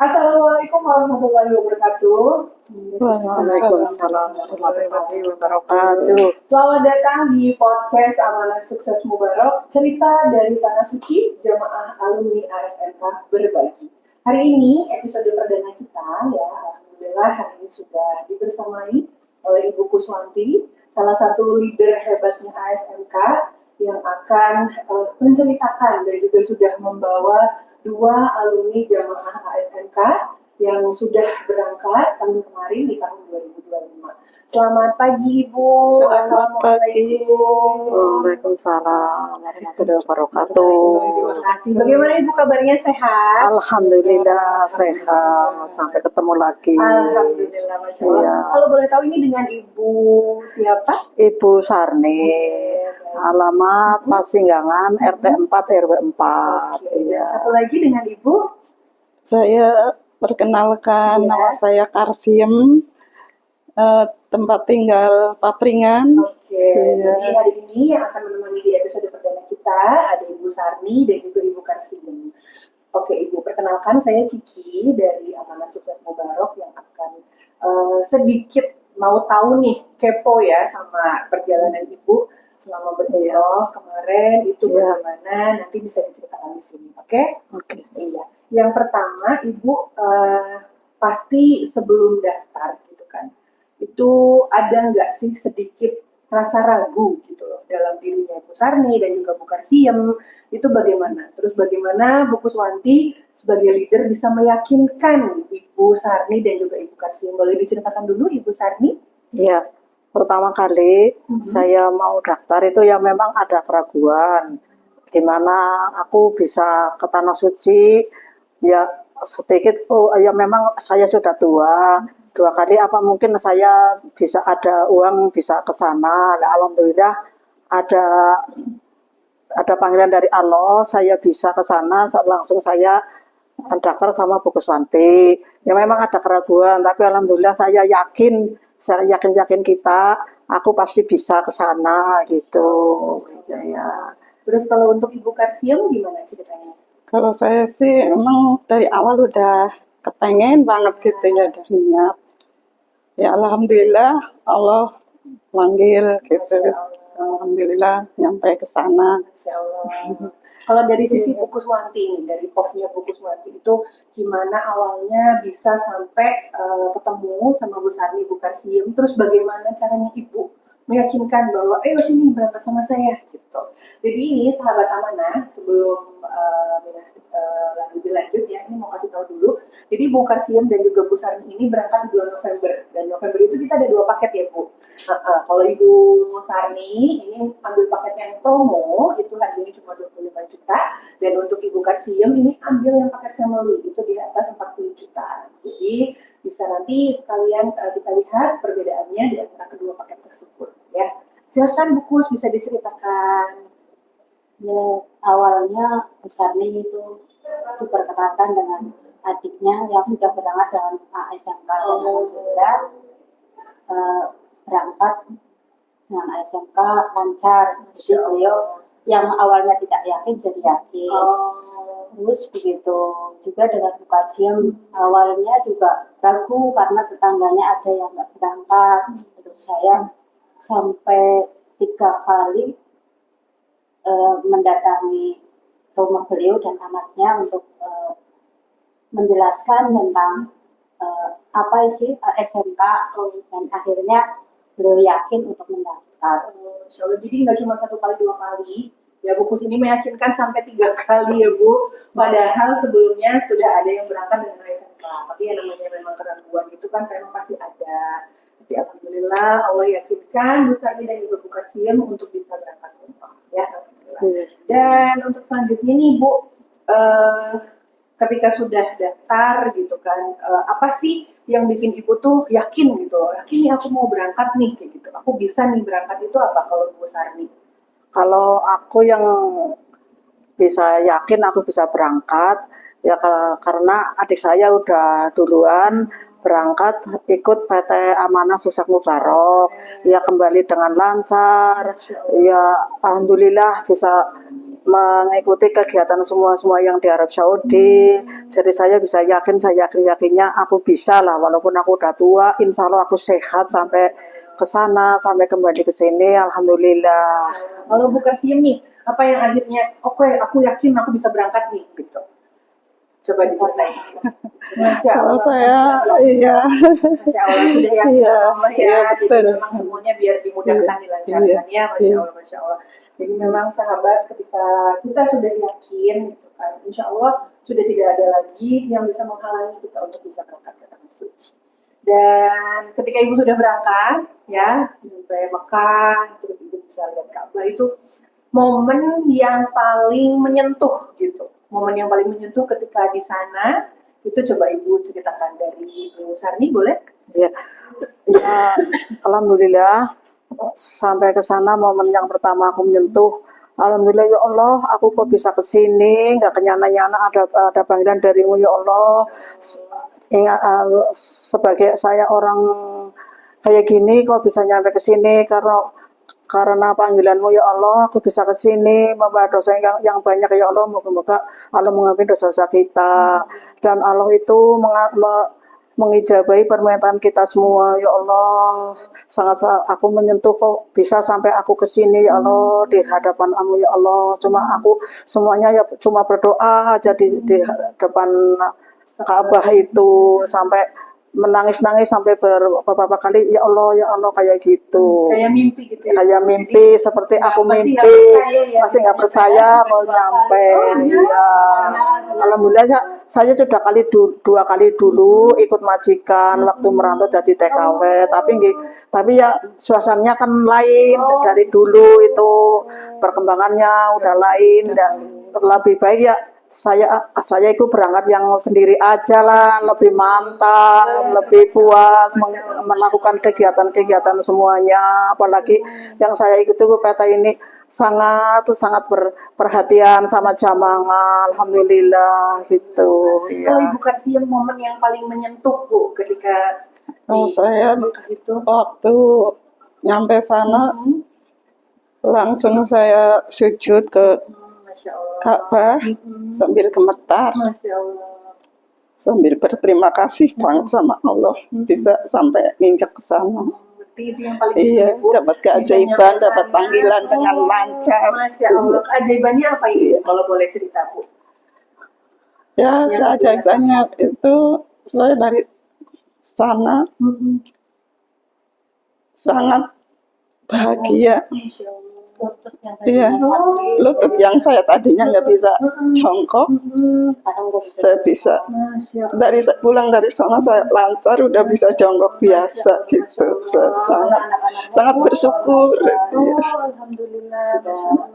Assalamualaikum warahmatullahi wabarakatuh. Waalaikumsalam warahmatullahi wabarakatuh. Selamat datang di podcast Amanah Sukses Mubarok, cerita dari Tanah Suci Jamaah Alumni ASMK Berbagi. Hari ini episode perdana kita ya, alhamdulillah hari ini sudah dibersamai oleh Ibu Kuswanti, salah satu leader hebatnya ASMK yang akan menceritakan dan juga sudah membawa dua alumni jamaah ASMK yang sudah berangkat tahun kemarin di tahun 2025. Selamat pagi Ibu. Selamat pagi. Waalaikumsalam warahmatullahi wabarakatuh. Terima kasih. Bagaimana Ibu kabarnya, sehat? Alhamdulillah sehat. Sampai ketemu lagi. Alhamdulillah, Masya Allah. Iya. Kalau boleh tahu ini dengan Ibu siapa? Ibu Sarni. Alamat Pasinggangan RT 4 RW 4. Iya. Satu lagi dengan Ibu. Saya perkenalkan, nama saya Karsiem. Tempat tinggal Papringan. Jadi hari ini yang akan menemani di episode perdana kita ada Ibu Sarni dan juga Ibu Karsiem. Oke Ibu, perkenalkan saya Kiki dari Amanah Sukses Mubarok yang akan sedikit mau tahu nih, kepo ya sama perjalanan Ibu selama berumroh kemarin itu bagaimana, nanti bisa diceritakan di sini, oke? Oke. Iya. Yang pertama Ibu pasti sebelum daftar gitu kan, itu ada nggak sih sedikit rasa ragu gitu loh dalam dirinya Bu Sarni dan juga Bu Karsiem, itu bagaimana? Terus bagaimana Bu Kuswanti sebagai leader bisa meyakinkan Ibu Sarni dan juga Ibu Karsiem? Boleh diceritakan dulu Ibu Sarni? Iya, pertama kali saya mau daftar itu ya memang ada keraguan. Gimana aku bisa ke Tanah Suci, ya sedikit, ya memang saya sudah tua, 2 kali apa mungkin saya bisa ada uang bisa ke sana. Nah, alhamdulillah ada panggilan dari Allah, saya bisa ke sana, langsung saya daftar sama Bu Kuswanti. Ya memang ada keraguan, tapi alhamdulillah saya yakin kita, aku pasti bisa ke sana gitu. Ya. Terus kalau untuk Ibu Karsiem gimana ceritanya? Kalau saya sih emang dari awal udah kepengen banget gitu ya, udah niat. Ya alhamdulillah Allah manggil gitu. Alhamdulillah nyampe ke sana. Masya Allah. Kalau dari sisi Bu Kuswanti nih, dari POV-nya Bu Kuswanti itu gimana awalnya bisa sampai ketemu sama Bu Sarni, Bu Karsiem, terus bagaimana caranya Ibu meyakinkan bahwa ayo sini berangkat sama saya gitu. Jadi ini sahabat amanah, sebelum lanjut ya, ini mau kasih tahu dulu. Jadi Bu Karsiem dan juga Bu Sarni ini berangkat di bulan November, dan November itu kita ada 2 paket ya Bu. Kalau Ibu Sarni ini ambil paket yang promo, itu harganya cuma 25 juta, dan untuk Ibu Karsiem ini ambil yang paket family, itu di atas 40 juta. Jadi bisa nanti sekalian kita lihat perbedaannya di antara kedua paket tersebut ya. Silakan Bu Kus, bisa diceritakan. Ya, awalnya Bu Sarni itu diperkenalkan dengan adiknya yang sudah berangkat dengan ASMK dan alhamdulillah berangkat dengan ASMK lancar. Jadi beliau yang awalnya tidak yakin jadi yakin. Terus begitu juga dengan Bu Karsiem, awalnya juga ragu karena tetangganya ada yang nggak berangkat. Terus saya sampai 3 kali mendatangi rumah beliau dan anaknya untuk menjelaskan tentang apa sih SMK, dan akhirnya beliau yakin untuk mendaftar. Jadi nggak cuma 1 kali 2 kali ya, Bu Kus ini meyakinkan sampai 3 kali ya Bu, padahal sebelumnya sudah ada yang berangkat dengan SMK, tapi yang namanya memang keraguan itu kan memang pasti ada. Tapi alhamdulillah Allah yakinkan Bu Sarni dan juga Bu Karsiem untuk bisa berangkat umroh ya. Dan untuk selanjutnya nih Bu, ketika sudah daftar gitu kan, apa sih yang bikin Ibu tuh yakin gitu, yakin nih aku mau berangkat nih kayak gitu, aku bisa nih berangkat, itu apa kalau Bu Sarni? Kalau aku yang bisa yakin aku bisa berangkat ya karena adik saya udah duluan berangkat ikut PT Amanah Sukses Mubarok, ya kembali dengan lancar, ya alhamdulillah bisa mengikuti kegiatan semua yang di Arab Saudi. Jadi saya bisa yakin, saya yakinnya aku bisa lah, walaupun aku udah tua, insya Allah aku sehat sampai ke sana, sampai kembali ke sini, alhamdulillah. Kalau Bu Karsiem nih, apa yang akhirnya, oke, aku yakin aku bisa berangkat nih, gitu. Coba diceritain. Masya Kalau Allah. saya, iya, Masya Allah, sudah yakin Iya, Allah ya. iya, Jadi betul. memang semuanya biar dimudahkan, dilancarkan ya, Masya Iya. Allah, Masya Allah. Jadi memang sahabat, ketika kita sudah yakin, gitu kan, Insya Allah sudah tidak ada lagi yang bisa menghalangi kita untuk bisa berangkat ke Tanah Suci. Dan ketika ibu sudah berangkat, ya, sampai Mekah, terus ibu bisa lihat Ka'bah, itu momen yang paling menyentuh gitu. Momen yang paling menyentuh ketika di sana, itu coba ibu ceritakan dari Ibu Sarni, boleh? Ya, ya, alhamdulillah sampai ke sana momen yang pertama aku menyentuh. Alhamdulillah ya Allah, aku kok bisa ke sini, nggak kenyana-nyana, ada panggilan darimu ya Allah. Ingat sebagai saya orang kayak gini kok bisa nyampe ke sini karena panggilanmu ya Allah, aku bisa ke sini membawa dosa yang banyak ya Allah. Moga-moga Allah mengampuni dosa-dosa kita, dan Allah itu mengijabahi permintaan kita semua ya Allah. Sangat aku menyentuh kok bisa sampai aku ke sini ya Allah, di hadapan-Mu ya Allah. Cuma aku semuanya ya cuma berdoa aja di depan Ka'bah itu, sampai menangis-nangis sampai beberapa kali ya Allah kayak gitu. Kayak mimpi gitu ya. Kayak mimpi, seperti aku masih mimpi, nggak percaya ya. masih nggak percaya mau nyampe. Ya, alhamdulillah saya sudah dua kali dulu ikut majikan waktu merantau jadi TKW, tapi ya suasananya kan lain dari dulu, itu perkembangannya udah lain, dan lebih baik ya saya itu berangkat yang sendiri aja lah, lebih mantap, lebih puas melakukan kegiatan-kegiatan semuanya. Apalagi yang saya ikut itu peta ini sangat perhatian sama jamaah, alhamdulillah gitu. Kalau Ya. Ibu Karsiem, momen yang paling menyentuh Bu ketika Kalau di saya Mekah itu. waktu nyampe sana langsung saya sujud ke Masya Allah. Ka'bah sambil gemetar, Masya Allah. sambil berterima kasih banget sama Allah bisa sampai nginjak ke sana. Berarti itu yang paling Iya, penting, Bu. dapat Bisa keajaiban, nyampe dapat sana. panggilan dengan lancar. Masya Allah. Keajaibannya apa ini? Kalau boleh cerita Bu. Ya, Yang keajaibannya itu saya dari sana sangat bahagia. Masya Allah. Lutut yang Iya, lutut yang saya tadinya nggak bisa jongkok, saya bisa. Masya Allah. Pulang dari sana saya lancar, udah bisa jongkok biasa gitu. Saya sangat bersyukur. Oh, alhamdulillah. Masya Allah.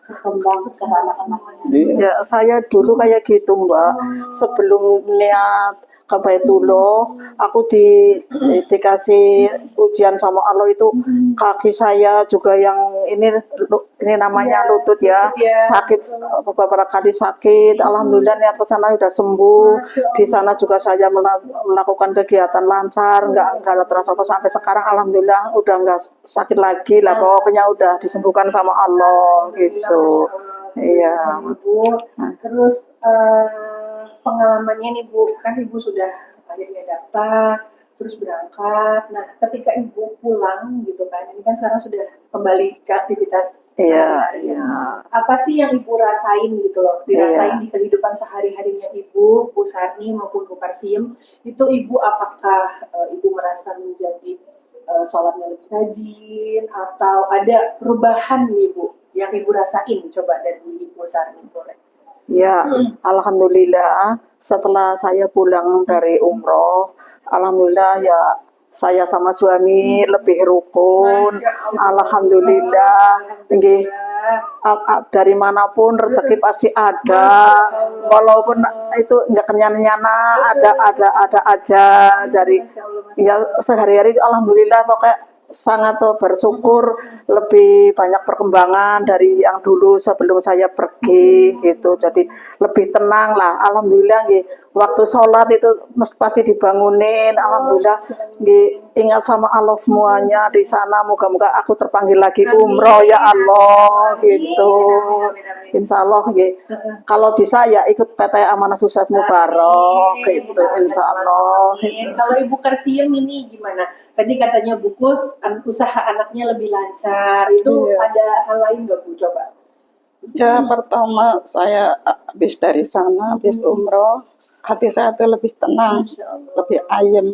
berkembang ke anak-anaknya. Iya. Ya, saya dulu kayak gitu Mbak, sebelum niat ke Baitullah, aku dikasih ujian sama Allah itu, kaki saya juga yang ini namanya lutut ya, sakit beberapa kali sakit. Alhamdulillah niat ke sana udah sembuh. Di sana juga saya melakukan kegiatan lancar, nggak ada terasa apa, sampai sekarang alhamdulillah udah nggak sakit lagi lah, pokoknya udah disembuhkan sama Allah gitu. Iya. Bu. Terus pengalamannya nih Bu, kan Ibu sudah akhirnya daftar, terus berangkat. Nah, ketika Ibu pulang gitu kan, ini kan sekarang sudah kembali ke aktivitas Iya, sehari-hari. iya. Apa sih yang Ibu rasain gitu loh, dirasain di kehidupan sehari-harinya Ibu, Bu Sarni maupun Bu Karsiem, itu Ibu apakah Ibu merasa menjadi sholatnya lebih rajin, atau ada perubahan nih Bu yang Ibu rasain? Coba dari Ibu Sarni boleh. Ya, alhamdulillah setelah saya pulang dari umroh, alhamdulillah ya saya sama suami lebih rukun. Alhamdulillah, nggih. Dari manapun rezeki pasti ada, walaupun itu nggak kenyana-nyana, ada aja. Dari ya sehari-hari alhamdulillah pokoknya sangat bersyukur, lebih banyak perkembangan dari yang dulu sebelum saya pergi gitu, jadi lebih tenang lah, alhamdulillah. Waktu sholat itu pasti dibangunin, alhamdulillah ingat sama Allah semuanya di sana. Moga-moga aku terpanggil lagi Amin. umroh ya Allah Amin. gitu. Amin, amin. Insya Allah gitu. Kalau bisa ya ikut PT Amanah Sukses Mubarok Amin. gitu. Insya Allah. Amin. Kalau Ibu Karsiem ini gimana? Tadi katanya Bukus usaha anaknya lebih lancar. Itu Iya. ada hal lain nggak Bu? Coba. Ya, pertama saya habis dari sana, habis umroh, hati saya tuh lebih tenang, Masya Allah. lebih ayem.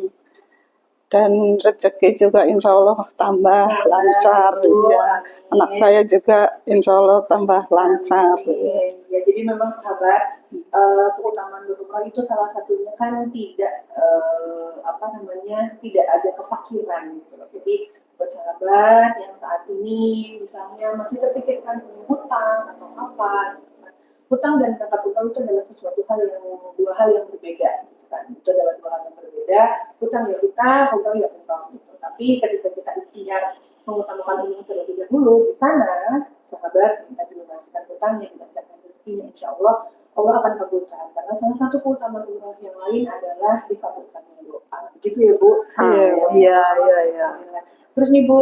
Dan rezeki juga insya Allah tambah lancar. Bu. Ya. Amin. Anak saya juga insya Allah tambah lancar. Amin. Ya, jadi memang sahabat, keutamaan berumrah itu salah satunya kan tidak tidak ada kefakiran gitu loh. Jadi buat sahabat yang saat ini misalnya masih terpikirkan punya hutang atau apa, gitu kan. Hutang dan zakat hutang itu adalah dua hal yang berbeda, gitu kan. Itu adalah dua hal yang berbeda. Hutang ya hutang gitu. Tapi ketika kita ikhtiar mengutamakan ini terlebih dahulu di sana, sahabat, kita dilunaskan hutangnya, kita catat rezekinya, insya Allah Allah akan kabulkan. Karena salah satu keutamaan umroh yang lain adalah dikabulkannya doa. Gitu ya Bu. Iya, iya, iya. Terus nih Bu,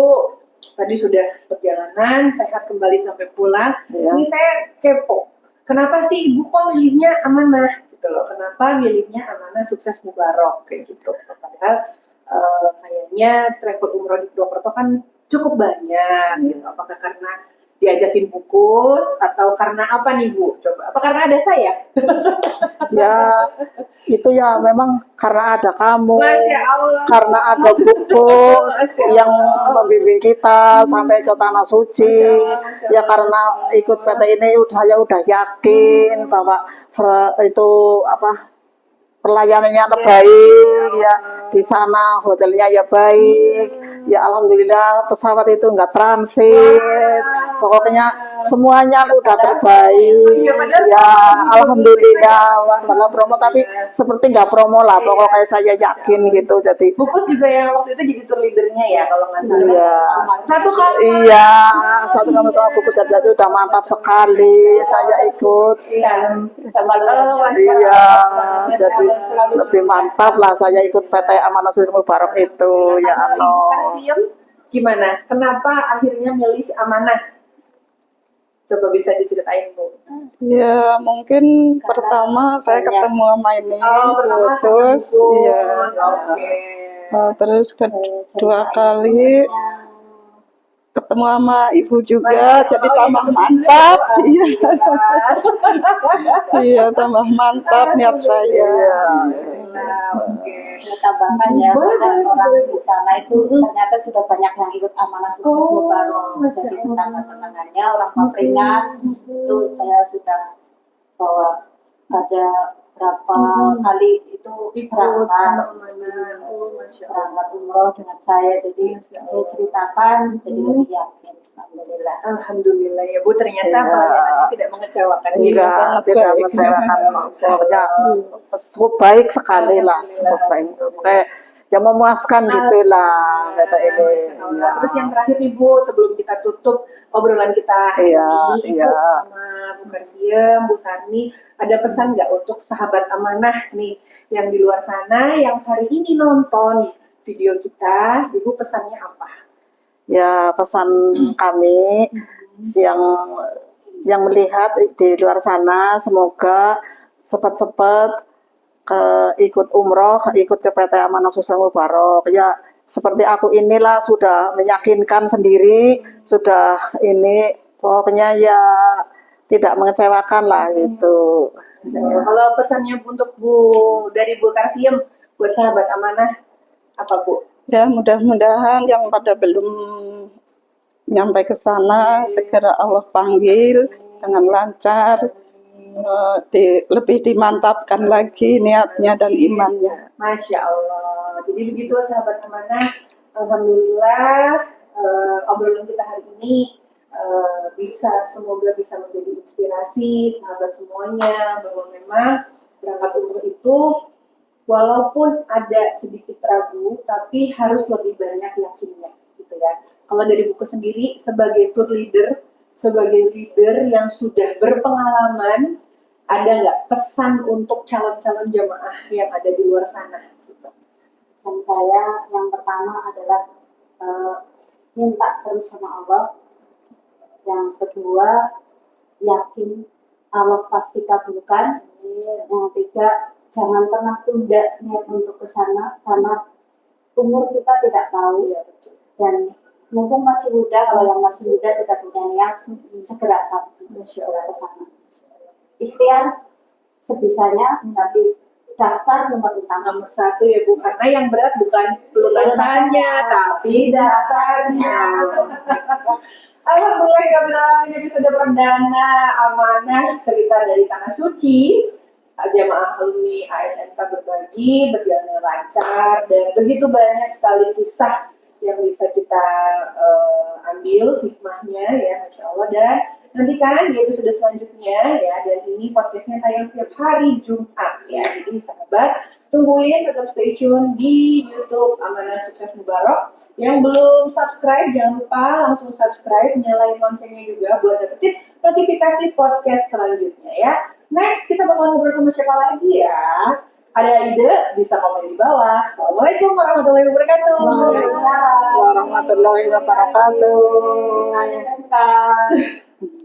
tadi sudah perjalanan, sehat kembali sampai pulang. Iya. Ini saya kepo. Kenapa sih Ibu kok milihnya amanah gitu loh? Kenapa milihnya amanah sukses mubarok kayak gitu? Padahal kayaknya travel umroh di Purwokerto kan cukup banyak gitu. Apakah karena diajakin Bukus atau karena apa nih Bu? Coba. Apa karena ada saya? Ya, itu ya memang karena ada kamu, Masya Allah. karena ada Bukus yang membimbing kita sampai ke Tanah Suci. Ya karena ikut PT ini saya udah yakin bahwa itu apa pelayanannya baik, ya di sana hotelnya ya baik. Ya alhamdulillah pesawat itu enggak transit. Pokoknya semuanya udah terbaik. Ya alhamdulillah malah promo tapi seperti nggak promo lah. Pokoknya saya yakin gitu. Jadi Bukus juga yang waktu itu jadi tour leadernya ya kalau nggak salah. iya. Satu kamar. Iya, satu kamar sama Bukus saja udah mantap sekali. Saya ikut. Iya. Iya, jadi lebih mantap lah saya ikut PT Amanah Sukses Mubarok itu. Ya Allah. Karsiem, gimana? Kenapa akhirnya milih amanah? Coba bisa diceritain Bu. Ya, mungkin pertama saya ketemu sama ini, terus iya. Oke. Terus kedua kali ketemu sama ibu juga, jadi tambah mantap. Iya, iya tambah mantap niat saya. Saya tambahkan ya, karena orang di sana itu ternyata sudah banyak yang ikut amanah sukses mubarok. Jadi tetangga-tetangganya orang papringan itu saya sudah bawa ada berapa kali itu berangkat umroh dengan saya. Jadi saya ceritakan jadi lebih yakin. Alhamdulillah. Alhamdulillah ya Bu, ternyata pelayanannya tidak mengecewakan. Enggak, tidak mengecewakan. Pokoknya cukup baik sekali lah, cukup baik. Kayak yang memuaskan gitulah kata ini. Ya. Terus yang terakhir nih Bu, sebelum kita tutup obrolan kita hari ini, Ibu sama Bu Karsiem, Bu Sarni, ada pesan nggak untuk sahabat amanah nih yang di luar sana yang hari ini nonton video kita, Ibu pesannya apa? Ya pesan kami yang melihat di luar sana semoga cepat-cepat ikut umroh, ikut ke PT Amanah Sukses Mubarok. Ya seperti aku inilah sudah meyakinkan sendiri, sudah ini pokoknya ya tidak mengecewakan lah gitu. Kalau pesannya untuk dari Bu Karsiem buat sahabat amanah apa Bu? Ya mudah-mudahan yang pada belum nyampe ke sana segera Allah panggil dengan lancar, lebih dimantapkan lagi niatnya dan imannya. Masya Allah. Jadi begitu sahabat amanah. Alhamdulillah obrolan kita hari ini semoga bisa menjadi inspirasi sahabat semuanya bahwa memang berangkat umroh itu walaupun ada sedikit ragu, tapi harus lebih banyak yakinnya, gitu ya. Kalau dari buku sendiri, sebagai tour leader, sebagai leader yang sudah berpengalaman, ada nggak pesan untuk calon-calon jamaah yang ada di luar sana? Gitu. pesan saya yang pertama adalah minta terus sama Allah. Yang kedua, yakin Allah pasti kabulkan. Yang ketiga, jangan pernah tunda niat untuk ke sana karena umur kita tidak tahu. Dan mumpung masih muda, kalau yang masih muda sudah punya niat, segera ke sana. Ikhtiar sebisanya, tapi daftar nomor utama. Nomor satu ya Bu, karena yang berat bukan lulusannya, tapi daftarnya. Alhamdulillah ini episode perdana amanah cerita dari Tanah Suci. Jamaah alumni ASNK berbagi berjalan dengan lancar dan begitu banyak sekali kisah yang bisa kita ambil hikmahnya ya, Masya Allah. Dan nantikan di episode selanjutnya ya, dan ini podcastnya tayang setiap hari Jumat ya, jadi sahabat tungguin, tetap stay tune di YouTube Amanah Sukses Mubarok. Yang belum subscribe jangan lupa langsung subscribe, nyalain loncengnya juga buat dapetin notifikasi podcast selanjutnya ya. Next kita bakal ngobrol sama siapa lagi ya? Ada ide bisa komen di bawah. Assalamualaikum warahmatullahi wabarakatuh. Warahmatullahi wabarakatuh. Ada